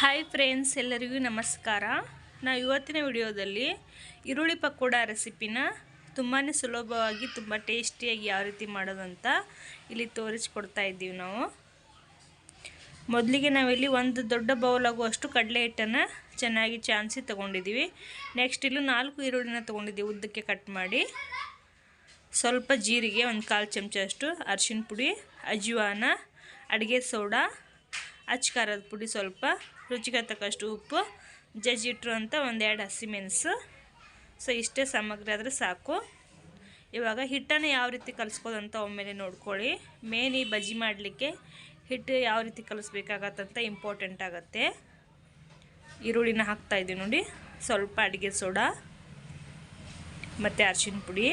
Hi friends, ಎಲ್ಲರಿಗೂ ನಮಸ್ಕಾರ. ನಾವು ಇವತ್ತಿನ ವಿಡಿಯೋದಲ್ಲಿ ಈರುಳ್ಳಿ ಪಕೋಡ ರೆಸಿಪಿನ ತುಂಬಾ ಸುಲಭವಾಗಿ ತುಂಬ ಟೇಸ್ಟಿಯಾಗಿ ಯಾವ ರೀತಿ ಮಾಡೋದಂತ ಇಲ್ಲಿ ತೋರಿಸ್ಕೊಡ್ತಾ ಇದ್ದೀವಿ. ನಾವು ಮೊದಲಿಗೆ ನಾವಿಲ್ಲಿ ಒಂದು ದೊಡ್ಡ ಬೌಲ್ ಆಗುವಷ್ಟು ಕಡಲೆ ಹಿಟ್ಟನ್ನು ಚೆನ್ನಾಗಿ ಚಾನ್ಸಿ ತೊಗೊಂಡಿದ್ದೀವಿ. ನೆಕ್ಸ್ಟ್ ಇಲ್ಲಿ 4 ಈರುಳ್ಳಿನ ತೊಗೊಂಡಿದ್ದೀವಿ ಉದ್ದಕ್ಕೆ ಕಟ್ ಮಾಡಿ. ಸ್ವಲ್ಪ ಜೀರಿಗೆ, ಒಂದು 1/4 ಚಮಚದಷ್ಟು ಅರಿಶಿನ ಪುಡಿ, ಅಜ್ವಾನ, ಅಡುಗೆ ಸೋಡಾ, ಅಚ್ಚ ಖಾರದ ಪುಡಿ, ಸ್ವಲ್ಪ ರುಚಿಗೆ ತಕ್ಕಷ್ಟು ಉಪ್ಪು, ಜಜ್ಜಿಟ್ರು ಅಂತ 1-2 ಹಸಿಮೆಣಸು. ಸೊ ಇಷ್ಟೇ ಸಾಮಗ್ರಿ ಆದರೆ ಸಾಕು. ಇವಾಗ ಹಿಟ್ಟನ್ನು ಯಾವ ರೀತಿ ಕಲಿಸ್ಕೋದಂತ ಒಮ್ಮೆಲೆ ನೋಡ್ಕೊಳ್ಳಿ. ಮೇನ್ ಈ ಬಜ್ಜಿ ಮಾಡಲಿಕ್ಕೆ ಹಿಟ್ಟು ಯಾವ ರೀತಿ ಕಲಿಸ್ಬೇಕಾಗತ್ತಂತ ಇಂಪಾರ್ಟೆಂಟ್ ಆಗುತ್ತೆ. ಈರುಳ್ಳಿನ ಹಾಕ್ತಾಯಿದ್ದೀವಿ ನೋಡಿ. ಸ್ವಲ್ಪ ಅಡುಗೆ ಸೋಡಾ ಮತ್ತು ಅರಿಶಿನ ಪುಡಿ,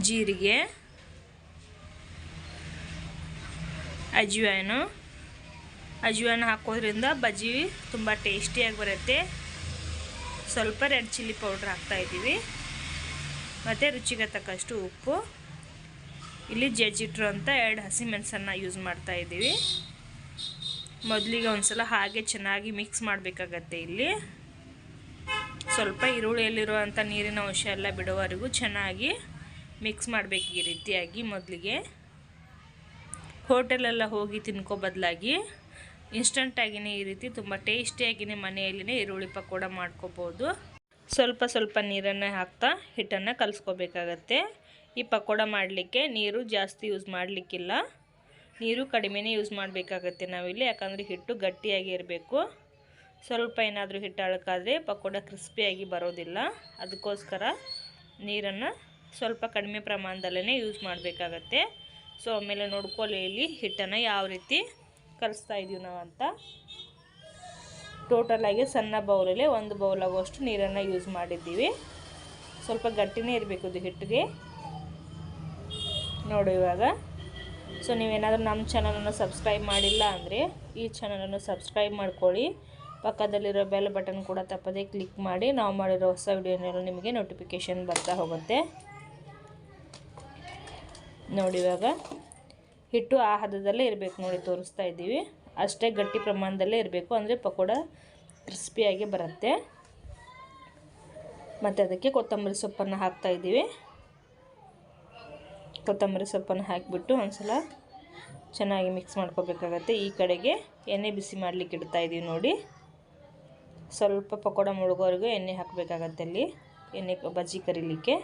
ಜೀರಿಗೆ, ಅಜ್ವಾನ ಹಾಕೋದ್ರಿಂದ ಬಜ್ಜಿ ತುಂಬ ಟೇಸ್ಟಿಯಾಗಿ ಬರುತ್ತೆ. ಸ್ವಲ್ಪ ರೆಡ್ ಚಿಲ್ಲಿ ಪೌಡ್ರ್ ಹಾಕ್ತಾಯಿದ್ದೀವಿ ಮತ್ತು ರುಚಿಗೆ ತಕ್ಕಷ್ಟು ಉಪ್ಪು. ಇಲ್ಲಿ ಜಜ್ಜಿಟ್ರು ಅಂತ 2 ಹಸಿಮೆಣಸನ್ನು ಯೂಸ್ ಮಾಡ್ತಾಯಿದ್ದೀವಿ. ಮೊದಲಿಗೆ ಒಂದು ಸಲ ಹಾಗೆ ಚೆನ್ನಾಗಿ ಮಿಕ್ಸ್ ಮಾಡಬೇಕಾಗತ್ತೆ. ಇಲ್ಲಿ ಸ್ವಲ್ಪ ಈರುಳ್ಳಿಯಲ್ಲಿರುವಂಥ ನೀರಿನ ಅಂಶ ಎಲ್ಲ ಬಿಡೋವರೆಗೂ ಚೆನ್ನಾಗಿ ಮಿಕ್ಸ್ ಮಾಡಬೇಕು. ಈ ರೀತಿಯಾಗಿ ಮೊದಲಿಗೆ ಹೋಟೆಲೆಲ್ಲ ಹೋಗಿ ತಿನ್ಕೋ ಬದಲಾಗಿ ಇನ್ಸ್ಟಂಟಾಗಿಯೇ ಈ ರೀತಿ ತುಂಬ ಟೇಸ್ಟಿಯಾಗಿಯೇ ಮನೆಯಲ್ಲಿನೇ ಈರುಳ್ಳಿ ಪಕೋಡ ಮಾಡ್ಕೋಬೋದು. ಸ್ವಲ್ಪ ನೀರನ್ನು ಹಾಕ್ತಾ ಹಿಟ್ಟನ್ನು ಕಲಿಸ್ಕೋಬೇಕಾಗತ್ತೆ. ಈ ಪಕೋಡ ಮಾಡಲಿಕ್ಕೆ ನೀರು ಜಾಸ್ತಿ ಯೂಸ್ ಮಾಡಲಿಕ್ಕಿಲ್ಲ, ನೀರು ಕಡಿಮೆನೇ ಯೂಸ್ ಮಾಡಬೇಕಾಗತ್ತೆ ನಾವಿಲ್ಲಿ. ಯಾಕಂದರೆ ಹಿಟ್ಟು ಗಟ್ಟಿಯಾಗಿ ಇರಬೇಕು. ಸ್ವಲ್ಪ ಏನಾದರೂ ಹಿಟ್ಟು ಅಳಕಾದರೆ ಪಕೋಡ ಕ್ರಿಸ್ಪಿಯಾಗಿ ಬರೋದಿಲ್ಲ. ಅದಕ್ಕೋಸ್ಕರ ನೀರನ್ನು ಸ್ವಲ್ಪ ಕಡಿಮೆ ಪ್ರಮಾಣದಲ್ಲೇ ಯೂಸ್ ಮಾಡಬೇಕಾಗತ್ತೆ. ಸೊ ಆಮೇಲೆ ನೋಡ್ಕೊಳ್ಳಿ ಇಲ್ಲಿ ಹಿಟ್ಟನ್ನು ಯಾವ ರೀತಿ ಕಲಿಸ್ತಾ ಇದ್ದೀವಿ ನಾವು ಅಂತ. ಟೋಟಲಾಗಿ ಸಣ್ಣ ಬೌಲಲ್ಲಿ 1 ಬೌಲ್ ಆಗುವಷ್ಟು ನೀರನ್ನು ಯೂಸ್ ಮಾಡಿದ್ದೀವಿ. ಸ್ವಲ್ಪ ಗಟ್ಟಿನೇ ಇರಬೇಕು ಇದು ಹಿಟ್ಟಿಗೆ ನೋಡಿ ಇವಾಗ. ಸೊ ನೀವೇನಾದರೂ ನಮ್ಮ ಚಾನಲನ್ನು ಸಬ್ಸ್ಕ್ರೈಬ್ ಮಾಡಿಲ್ಲ ಅಂದರೆ ಈ ಚಾನಲನ್ನು ಸಬ್ಸ್ಕ್ರೈಬ್ ಮಾಡ್ಕೊಳ್ಳಿ. ಪಕ್ಕದಲ್ಲಿರೋ ಬೆಲ್ ಬಟನ್ ಕೂಡ ತಪ್ಪದೇ ಕ್ಲಿಕ್ ಮಾಡಿ. ನಾವು ಮಾಡಿರೋ ಹೊಸ ವಿಡಿಯೋನೆಲ್ಲ ನಿಮಗೆ ನೋಟಿಫಿಕೇಷನ್ ಬರ್ತಾ ಹೋಗುತ್ತೆ ನೋಡಿ. ಇವಾಗ ಹಿಟ್ಟು ಆ ಹದದಲ್ಲೇ ಇರಬೇಕು ನೋಡಿ, ತೋರಿಸ್ತಾ ಇದ್ದೀವಿ. ಅಷ್ಟೇ ಗಟ್ಟಿ ಪ್ರಮಾಣದಲ್ಲೇ ಇರಬೇಕು, ಅಂದರೆ ಪಕೋಡ ಕ್ರಿಸ್ಪಿಯಾಗಿ ಬರುತ್ತೆ. ಮತ್ತು ಅದಕ್ಕೆ ಕೊತ್ತಂಬರಿ ಸೊಪ್ಪನ್ನು ಹಾಕ್ತಾಯಿದ್ದೀವಿ. ಕೊತ್ತಂಬರಿ ಸೊಪ್ಪನ್ನು ಹಾಕಿಬಿಟ್ಟು ಒಂದು ಸಲ ಚೆನ್ನಾಗಿ ಮಿಕ್ಸ್ ಮಾಡ್ಕೋಬೇಕಾಗತ್ತೆ. ಈ ಕಡೆಗೆ ಎಣ್ಣೆ ಬಿಸಿ ಮಾಡಲಿಕ್ಕೆ ಇಡ್ತಾಯಿದ್ದೀವಿ ನೋಡಿ. ಸ್ವಲ್ಪ ಪಕೋಡ ಮುಳುಗೋವರೆಗೂ ಎಣ್ಣೆ ಹಾಕಬೇಕಾಗತ್ತೆ. ಅಲ್ಲಿ ಎಣ್ಣೆ ಬಜ್ಜಿ ಕರಿಲಿಕ್ಕೆ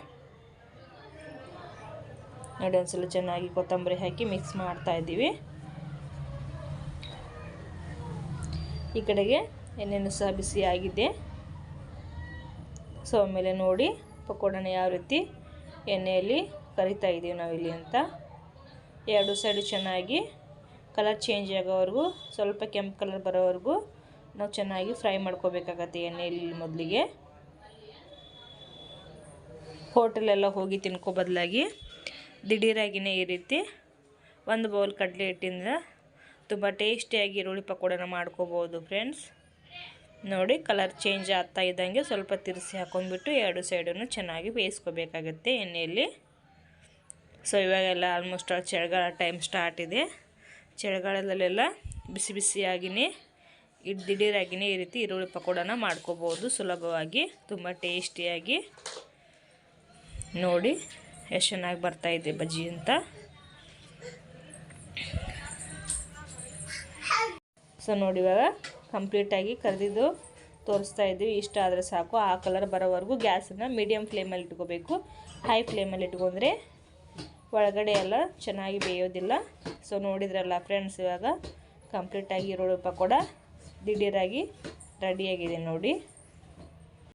ನೋಡಿ. ಒಂದ್ಸಲ ಚೆನ್ನಾಗಿ ಕೊತ್ತಂಬರಿ ಹಾಕಿ ಮಿಕ್ಸ್ ಮಾಡ್ತಾಯಿದ್ದೀವಿ. ಈ ಕಡೆಗೆ ಎಣ್ಣೆನೂ ಸಹ ಬಿಸಿ ಆಗಿದೆ. ಸೊ ಆಮೇಲೆ ನೋಡಿ ಪಕೋಡನ ಯಾವ ರೀತಿ ಎಣ್ಣೆಯಲ್ಲಿ ಕರಿತಾ ಇದ್ದೀವಿ ನಾವಿಲ್ಲಿ ಅಂತ. 2 ಸೈಡು ಚೆನ್ನಾಗಿ ಕಲರ್ ಚೇಂಜ್ ಆಗೋವರೆಗೂ, ಸ್ವಲ್ಪ ಕೆಂಪು ಕಲರ್ ಬರೋವರೆಗೂ ನಾವು ಚೆನ್ನಾಗಿ ಫ್ರೈ ಮಾಡ್ಕೋಬೇಕಾಗತ್ತೆ ಎಣ್ಣೆಯಲ್ಲಿ. ಮೊದಲಿಗೆ ಹೋಟೆಲೆಲ್ಲ ಹೋಗಿ ತಿನ್ಕೋ ಬದಲಾಗಿ ದಿಢೀರಾಗಿಯೇ ಈ ರೀತಿ 1 ಬೌಲ್ ಕಡಲೆ ಹಿಟ್ಟಿಂದ ತುಂಬ ಟೇಸ್ಟಿಯಾಗಿ ಈರುಳ್ಳಿ ಪಕೋಡನ ಮಾಡ್ಕೋಬೋದು ಫ್ರೆಂಡ್ಸ್. ನೋಡಿ ಕಲರ್ ಚೇಂಜ್ ಆಗ್ತಾ ಇದ್ದಂಗೆ ಸ್ವಲ್ಪ ತಿರ್ಸಿ ಹಾಕೊಂಡ್ಬಿಟ್ಟು 2 ಸೈಡನ್ನು ಚೆನ್ನಾಗಿ ಬೇಯಿಸ್ಕೋಬೇಕಾಗತ್ತೆ ಎಣ್ಣೆಯಲ್ಲಿ. ಸೊ ಇವಾಗೆಲ್ಲ ಆಲ್ಮೋಸ್ಟ್ ಚಳಿಗಾಲ ಟೈಮ್ ಸ್ಟಾರ್ಟ್ ಇದೆ. ಚಳಿಗಾಲದಲ್ಲೆಲ್ಲ ಬಿಸಿ ಬಿಸಿಯಾಗಿಯೇ ದಿಢೀರಾಗಿಯೇ ಈ ರೀತಿ ಈರುಳ್ಳಿ ಪಕೋಡನ ಮಾಡ್ಕೋಬೋದು ಸುಲಭವಾಗಿ, ತುಂಬ ಟೇಸ್ಟಿಯಾಗಿ. ನೋಡಿ ಎಷ್ಟು ಚೆನ್ನಾಗಿ ಬರ್ತಾಯಿದೆ ಬಜ್ಜಿ ಅಂತ. ಸೊ ನೋಡಿ ಇವಾಗ ಕಂಪ್ಲೀಟಾಗಿ ಕರೆದಿದ್ದು ತೋರಿಸ್ತಾ ಇದ್ದೀವಿ. ಇಷ್ಟ ಆದರೆ ಸಾಕು. ಆ ಕಲರ್ ಬರೋವರೆಗೂ ಗ್ಯಾಸನ್ನು ಮೀಡಿಯಮ್ ಫ್ಲೇಮಲ್ಲಿ ಇಟ್ಕೋಬೇಕು. ಹೈ ಫ್ಲೇಮಲ್ಲಿ ಇಟ್ಕೊಂಡ್ರೆ ಒಳಗಡೆ ಎಲ್ಲ ಚೆನ್ನಾಗಿ ಬೇಯೋದಿಲ್ಲ. ಸೊ ನೋಡಿದ್ರಲ್ಲ ಫ್ರೆಂಡ್ಸ್, ಇವಾಗ ಕಂಪ್ಲೀಟಾಗಿ ಈರುಳ್ಳಿ ಪಕೋಡ ದಿಢೀರಾಗಿ ರೆಡಿಯಾಗಿದೆ ನೋಡಿ.